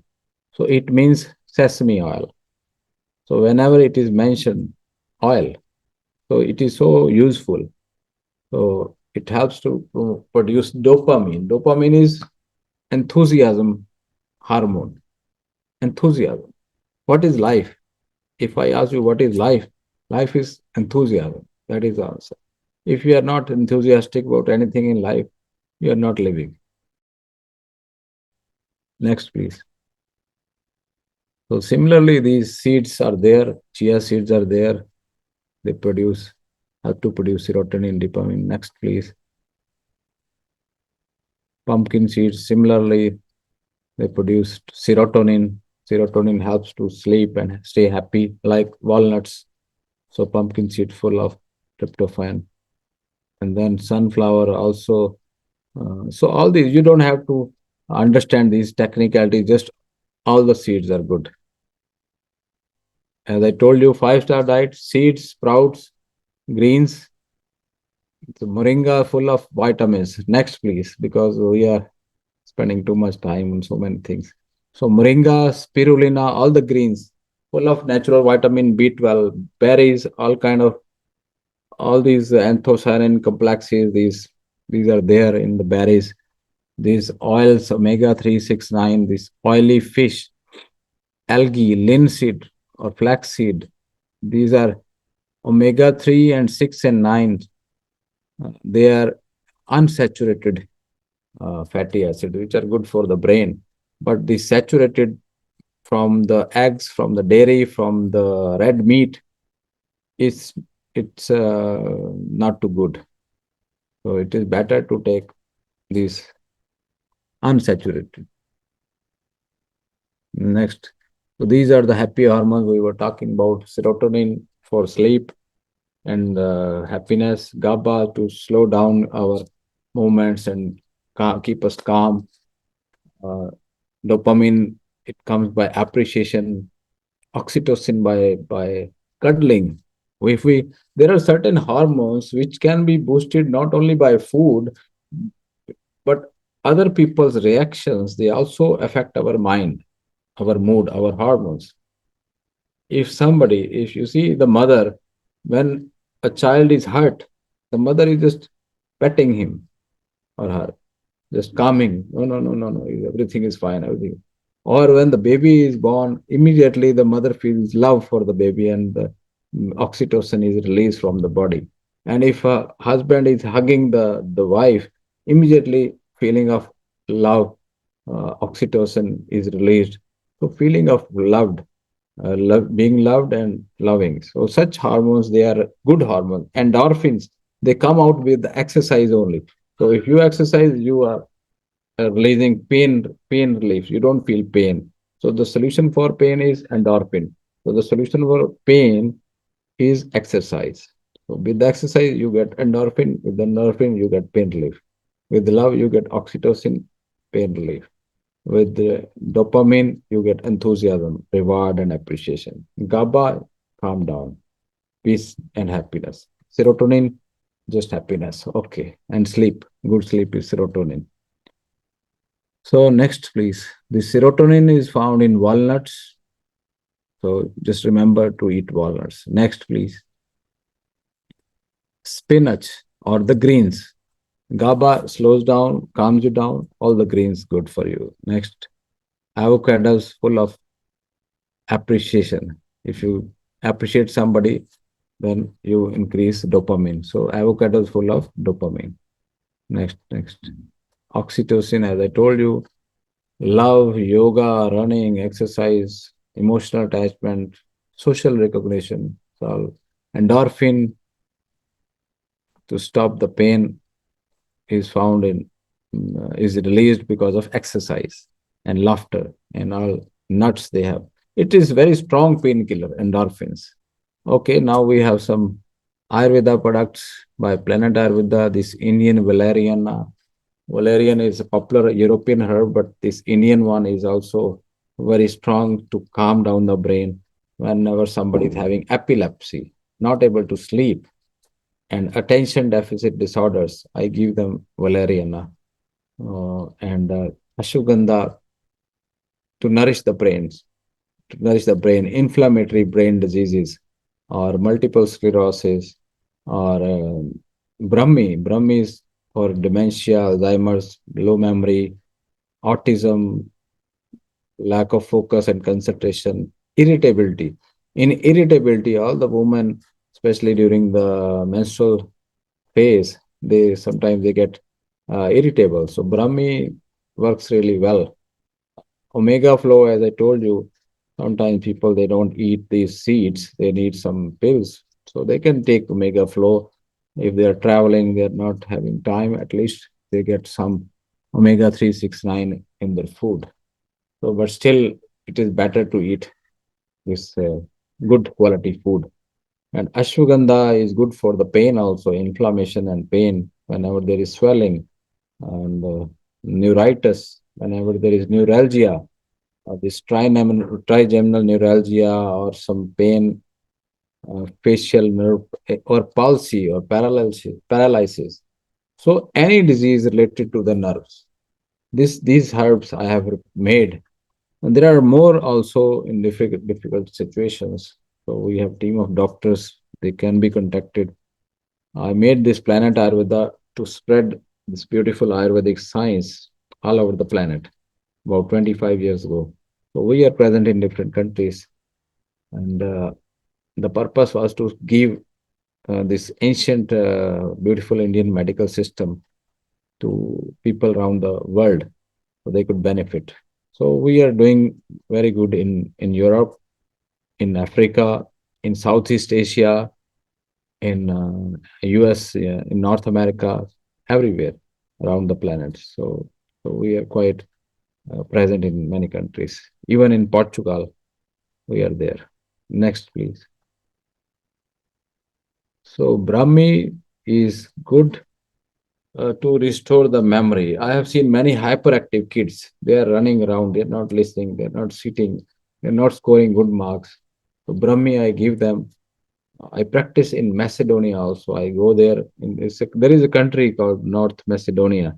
so it means sesame oil. So whenever it is mentioned oil, so it is so useful. So it helps to produce dopamine. Dopamine is enthusiasm hormone. Enthusiasm. What is life? If I ask you what is life, life is enthusiasm. That is the answer. If you are not enthusiastic about anything in life, you are not living. Next, please. So similarly, these seeds are there. Chia seeds are there. They help to produce serotonin, dopamine. Next, please. Pumpkin seeds, similarly, they produce serotonin. Serotonin helps to sleep and stay happy, like walnuts. So pumpkin seed full of tryptophan. And then sunflower also. So all these, you don't have to understand these technicalities, just all the seeds are good. As I told you, 5-star diet, seeds, sprouts, greens, the moringa full of vitamins. Next, please, because we are spending too much time on so many things. So moringa, spirulina, all the greens, full of natural vitamin B12, berries, all these anthocyanin complexes. These are there in the berries. These oils, omega 369, this oily fish, algae, linseed or flaxseed. These are omega 3 and 6 and 9. They are unsaturated fatty acids, which are good for the brain. But the saturated from the eggs, from the dairy, from the red meat, it's not too good. So it is better to take these unsaturated. Next, so these are the happy hormones we were talking about: serotonin for sleep and happiness, GABA to slow down our movements and keep us calm, uh, dopamine, it comes by appreciation, oxytocin by cuddling. If we There are certain hormones which can be boosted not only by food but other people's reactions. They also affect our mind, our mood, our hormones. If you see the mother, when a child is hurt, the mother is just petting him or her, just calming. No, no, no, no, no. Everything is fine. Everything. Or when the baby is born, immediately the mother feels love for the baby and the oxytocin is released from the body. And if a husband is hugging the wife, immediately feeling of love, oxytocin is released. So feeling of being loved and loving. So such hormones, they are good hormones. Endorphins, they come out with the exercise only. So if you exercise, you are releasing pain relief. You don't feel pain. So the solution for pain is endorphin. So the solution for pain is exercise. So with the exercise, you get endorphin. With the endorphin, you get pain relief. With love, you get oxytocin, pain relief. With the dopamine, you get enthusiasm, reward, and appreciation. GABA, calm down, peace and happiness. Serotonin, just happiness. Okay. And sleep. Good sleep is serotonin. So next, please. The serotonin is found in walnuts. So just remember to eat walnuts. Next, please. Spinach or the greens. GABA slows down, calms you down. All the greens good for you. Next, avocados full of appreciation. If you appreciate somebody, then you increase dopamine. So avocados full of dopamine. Next. Oxytocin, as I told you, love, yoga, running, exercise, emotional attachment, social recognition. So endorphin to stop the pain is found in is released because of exercise and laughter and all nuts they have. It is very strong painkiller, endorphins. Okay, now we have some Ayurveda products by Planet Ayurveda. This Indian valerian. Valerian is a popular European herb, but this Indian one is also very strong to calm down the brain whenever somebody is having epilepsy, not able to sleep, and attention deficit disorders. I give them valeriana and ashwagandha to nourish the brains, to nourish the brain, inflammatory brain diseases, or multiple sclerosis, or Brahmi. Brahmi is for dementia, Alzheimer's, low memory, autism, lack of focus and concentration, irritability. In irritability, all the women, especially during the menstrual phase, they sometimes they get irritable. So Brahmi works really well. Omega flow, as I told you, sometimes people they don't eat these seeds, they need some pills. So they can take omega flow. If they are traveling, they're not having time, at least they get some omega 369 in their food. So, but still, it is better to eat this good quality food. And ashwagandha is good for the pain also, inflammation and pain whenever there is swelling, and neuritis whenever there is neuralgia, this trigeminal neuralgia, or some pain, facial nerve or palsy or paralysis. So any disease related to the nerves. These herbs I have made. And there are more also in difficult situations. So we have team of doctors. They can be contacted. I made this Planet Ayurveda to spread this beautiful Ayurvedic science all over the planet about 25 years ago. So we are present in different countries, and the purpose was to give this ancient, beautiful Indian medical system to people around the world so they could benefit. So we are doing very good in Europe, in Africa, in Southeast Asia. in US, in North America, everywhere around the planet. So we are quite present in many countries. Even in Portugal, we are there. Next, please. So Brahmi is good to restore the memory. I have seen many hyperactive kids. They are running around. They're not listening. They're not sitting. They're not scoring good marks. So Brahmi, I give them. I practice in Macedonia also. I go there. There is a country called North Macedonia.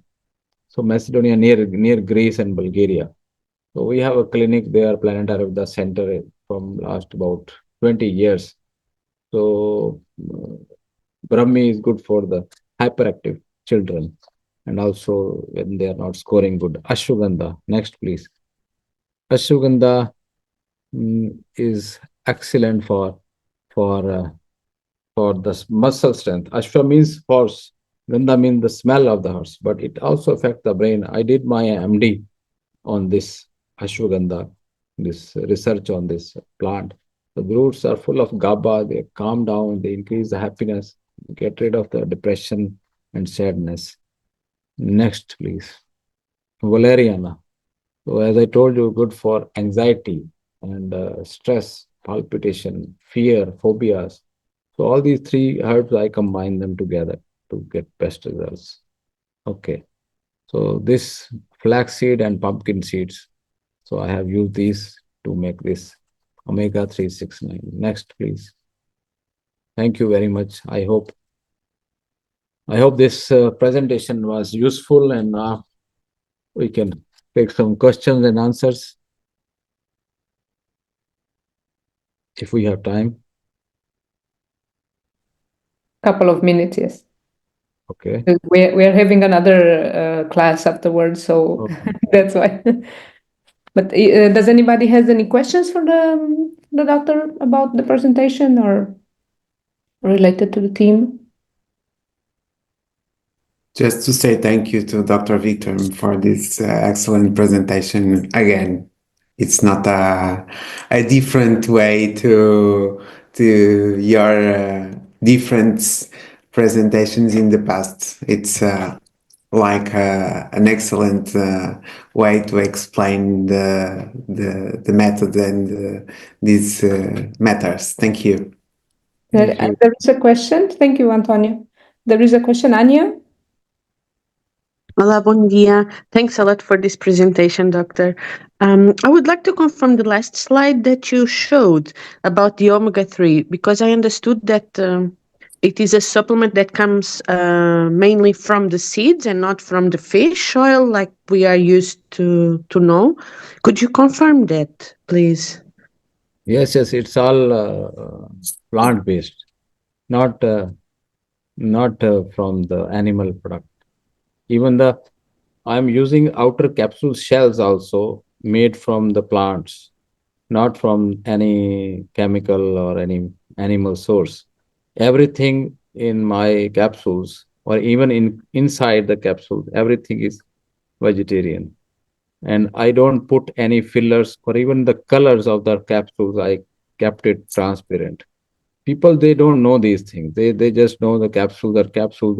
So Macedonia near Greece and Bulgaria. So we have a clinic there, Planet Ayurveda Center, from last about 20 years. So Brahmi is good for the hyperactive children and also when they are not scoring good. Ashwagandha, next please. Ashwagandha is excellent for uh, for the muscle strength. Ashwa means horse. Gandha means the smell of the horse, but it also affects the brain. I did my MD on this ashwagandha, this research on this plant. The roots are full of GABA. They calm down. They increase the happiness, get rid of the depression and sadness. Next, please. Valeriana. So, as I told you, good for anxiety and stress, palpitation, fear, phobias. So, all these three herbs, I combine them together to get best results. Okay. So, this flaxseed and pumpkin seeds. So, I have used these to make this omega 369. Next, please. Thank you very much. I hope this presentation was useful and we can take some questions and answers if we have time. Couple of minutes, yes. Okay. We're having another class afterwards, so Okay. that's why. But does anybody has any questions for the doctor about the presentation or related to the theme? Just to say thank you to Dr. Vikram for this excellent presentation. Again, it's not a different way to your different presentations in the past. It's like an excellent way to explain the method and these matters. Thank you. Thank you. There is a question. Thank you, Antonio. There is a question, Anya. Olá, bom dia. Thanks a lot for this presentation, Doctor. I would like to confirm the last slide that you showed about the omega-3, because I understood that it is a supplement that comes mainly from the seeds and not from the fish oil like we are used to know. Could you confirm that, please? Yes, it's all plant-based, not from the animal product. Even I'm using outer capsule shells also made from the plants, not from any chemical or any animal source. Everything in my capsules or even inside the capsule, everything is vegetarian. And I don't put any fillers or even the colors of the capsules. I kept it transparent. People, they don't know these things. They just know the capsules are capsule.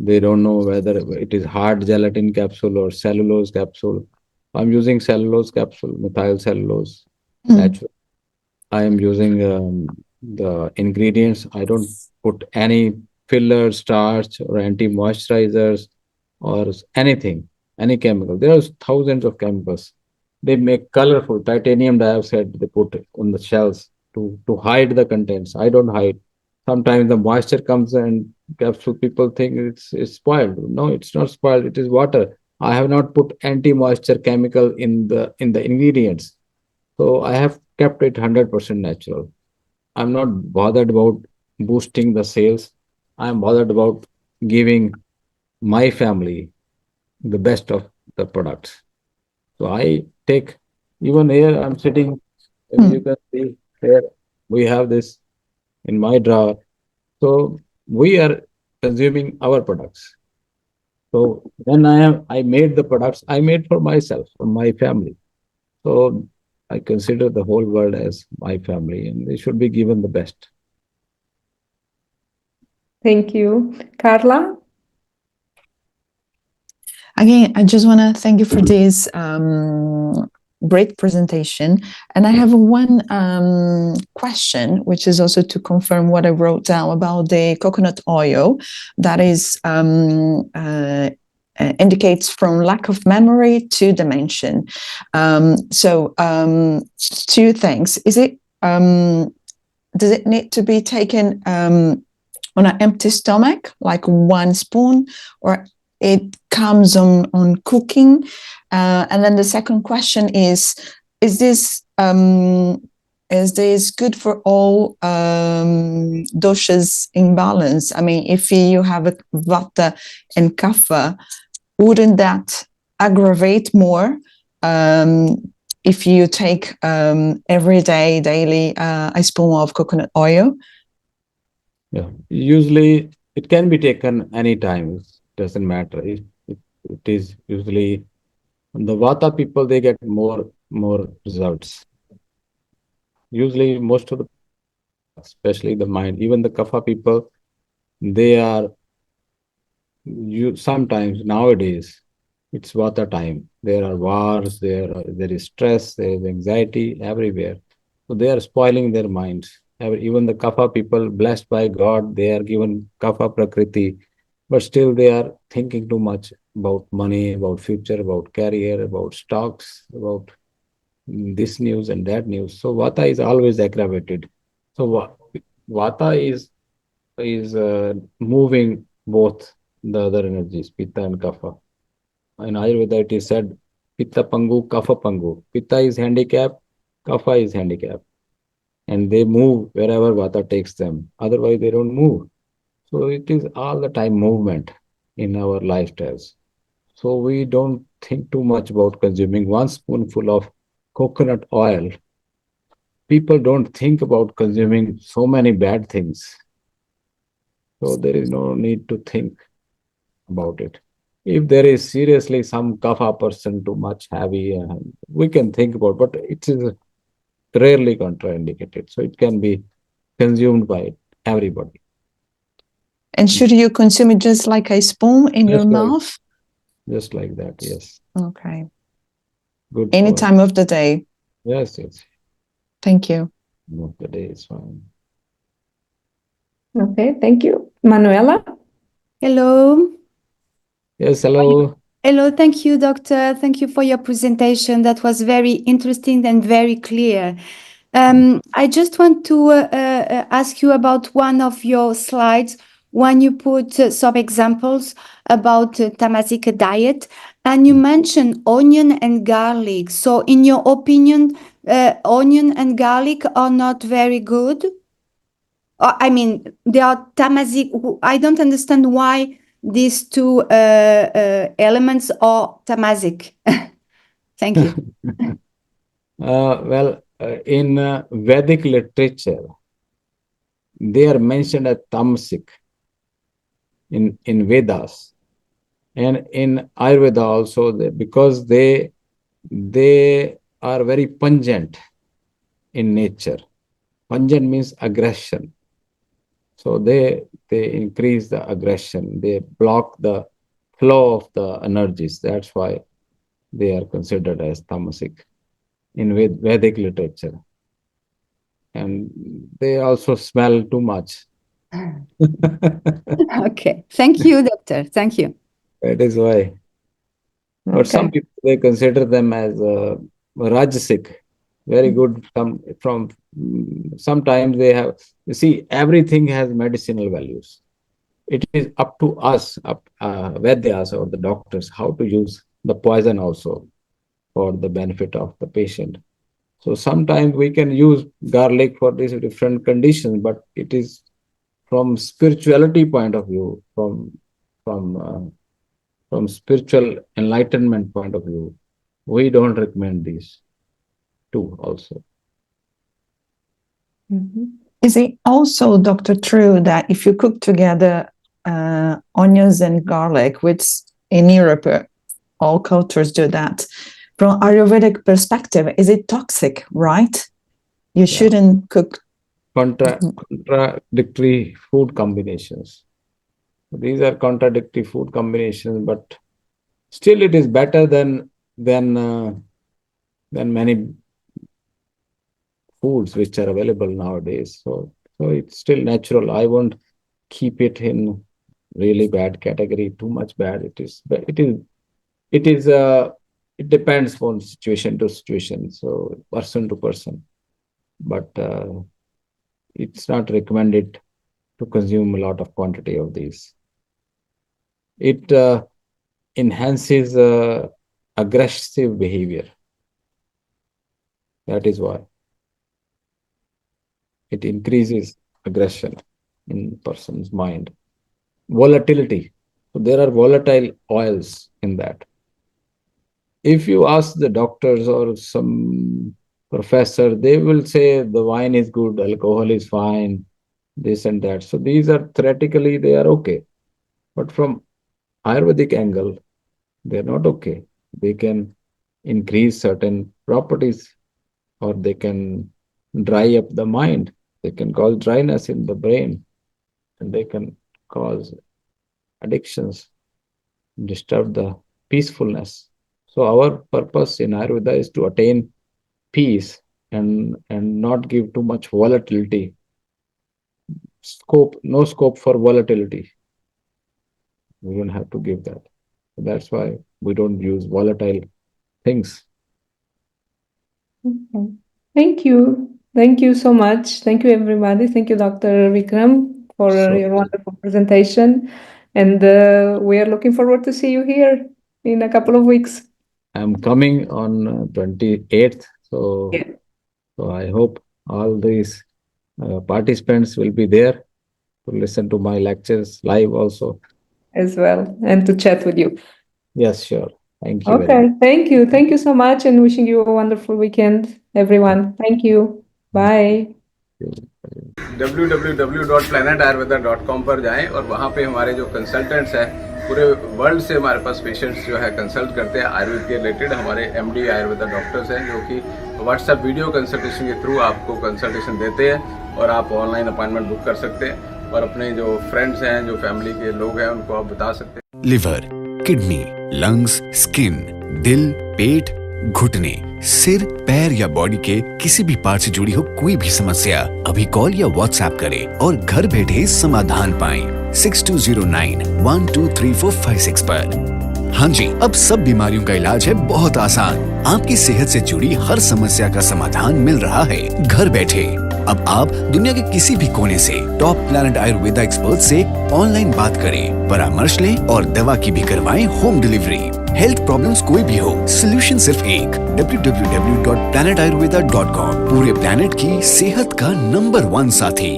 They don't know whether it is hard gelatin capsule or cellulose capsule. I'm using cellulose capsule, methyl cellulose, natural. I am using the ingredients. I don't put any filler, starch, or anti-moisturizers or anything, any chemical. There are thousands of chemicals. They make colorful titanium dioxide. They put on the shells to hide the contents. I don't hide. Sometimes the moisture comes and capsule. People think it's spoiled. No, it's not spoiled. It is water. I have not put anti-moisture chemical in the ingredients. So I have kept it 100% natural. I'm not bothered about boosting the sales. I'm bothered about giving my family the best of the products. So I take, even here I'm sitting, if you can see here, we have this in my drawer. So we are consuming our products. So when I made the products, I made for myself, for my family. So I consider the whole world as my family and they should be given the best. Thank you. Carla? Again, I just want to thank you for this great presentation. And I have one question, which is also to confirm what I wrote down about the coconut oil that is indicates from lack of memory to dementia. Two things. Is it does it need to be taken on an empty stomach, like 1 spoon, or it comes on cooking? And then the second question is this good for all doshas imbalance? I mean, if you have a vata and kapha, wouldn't that aggravate more if you take every day, daily, a spoon of coconut oil? Yeah, usually it can be taken anytime. Doesn't matter. It is usually the vata people, they get more results. Usually most of the, especially the mind, even the kapha people, they are sometimes nowadays it's vata time. There are wars, there is stress, there is anxiety everywhere. So they are spoiling their minds. Even the kapha people, blessed by God, they are given kapha prakriti, but still they are thinking too much about money, about future, about career, about stocks, about this news and that news. So vata is always aggravated. So vata is moving both the other energies, pitta and kapha. In Ayurveda, it is said, pitta pangu, kapha pangu. Pitta is handicapped, kapha is handicapped, and they move wherever vata takes them. Otherwise, they don't move. So it is all the time movement in our lifestyles. So we don't think too much about consuming 1 spoonful of coconut oil. People don't think about consuming so many bad things. So there is no need to think about it. If there is seriously some kapha person too much heavy, we can think about, but it is rarely contraindicated. So it can be consumed by everybody. And should you consume it just like a spoon in your mouth? Just like that, yes. Okay. Good. Any time of the day? Yes. Thank you. Of the day is fine. Okay, thank you. Manuela? Hello. Yes, hello. Hello, thank you, doctor. Thank you for your presentation. That was very interesting and very clear. I just want to ask you about one of your slides when you put some examples about tamasic diet, and you mentioned onion and garlic. So in your opinion, onion and garlic are not very good? I mean, they are tamasic. I don't understand why these two elements are tamasic. Thank you. In Vedic literature, they are mentioned as tamasic in Vedas, and in Ayurveda also, because they are very pungent in nature. Pungent means aggression. So they increase the aggression. They block the flow of the energies. That's why they are considered as tamasic in Vedic literature. And they also smell too much. Okay. Thank you, doctor. Thank you. That is why. But some people, they consider them as rajasic, very good. Sometimes they have, you see, everything has medicinal values. It is up to us, Vaidyas or the doctors, how to use the poison also for the benefit of the patient. So sometimes we can use garlic for these different conditions, but it is from spirituality point of view, from spiritual enlightenment point of view, we don't recommend these two also. Mm-hmm. Is it also, Dr. True, that if you cook together onions and garlic, which in Europe all cultures do that, from Ayurvedic perspective, is it toxic, right? You shouldn't cook. Contradictory food combinations. These are contradictory food combinations, but still it is better than many foods which are available nowadays. So it's still natural. I won't keep it in really bad category, too much bad. It depends on situation to situation, so person to person. But it's not recommended to consume a lot of quantity of these. It enhances aggressive behavior. That is why it increases aggression in person's mind. Volatility. So there are volatile oils in that. If you ask the doctors or some professor, they will say the wine is good, alcohol is fine, this and that. So these are theoretically, they are okay. But from Ayurvedic angle, they're not okay. They can increase certain properties, or they can dry up the mind. They can cause dryness in the brain, and they can cause addictions, disturb the peacefulness. So our purpose in Ayurveda is to attain peace and not give too much volatility. No scope for volatility. We don't have to give that. That's why we don't use volatile things. Okay. Thank you. Thank you so much. Thank you, everybody. Thank you, Dr. Vikram, for your wonderful presentation. And we are looking forward to see you here in a couple of weeks. I'm coming on 28th. So, Yeah. so I hope all these participants will be there to listen to my lectures live also. As well, and to chat with you. Yes, sure. Thank you. Okay, thank you. Thank you so much, and wishing you a wonderful weekend, everyone. Thank you. Bye. www.planetayurveda.com पर जाएं और वहाँ पे हमारे जो consultants हैं पूरे world से हमारे पास पेशेंट्स जो है कंसल्ट करते हैं आयुर्वेद के रिलेटेड. हमारे एमडी आयुर्वेदा डॉक्टर्स हैं जो कि व्हाट्सएप वीडियो कंसल्टेशन के थ्रू आपको कंसल्टेशन देते हैं और आप ऑनलाइन अपॉइंटमेंट बुक कर सकते हैं और अपने जो फ्रेंड्स हैं, जो फैमिली के लोग हैं, उनको आप बता सकते हैं. लिवर, किडनी, लंग्स, स्किन, दिल, पेट, घुटने, सिर, पैर या बॉडी के किसी भी पार्ट से जुड़ी हो कोई भी समस्या, अभी कॉल या व्हाट्सएप करें और घर बैठे समाधान पाएं 6209123456 पर. हाँ जी, अब सब बीमारियों का इलाज है बहुत आसान. आपकी सेहत से जुड़ी हर समस्या का समाधान मिल रहा है घर बैठे. अब आप दुनिया के किसी भी कोने से टॉप प्लैनेट आयुर्वेदा एक्सपर्ट से ऑनलाइन बात करें, परामर्श लें और दवा की भी करवाएं होम डिलीवरी. हेल्थ प्रॉब्लम्स कोई भी हो, सोल्यूशन सिर्फ एक, www.planetayurveda.com. पूरे प्लैनेट की सेहत का नंबर 1 साथी.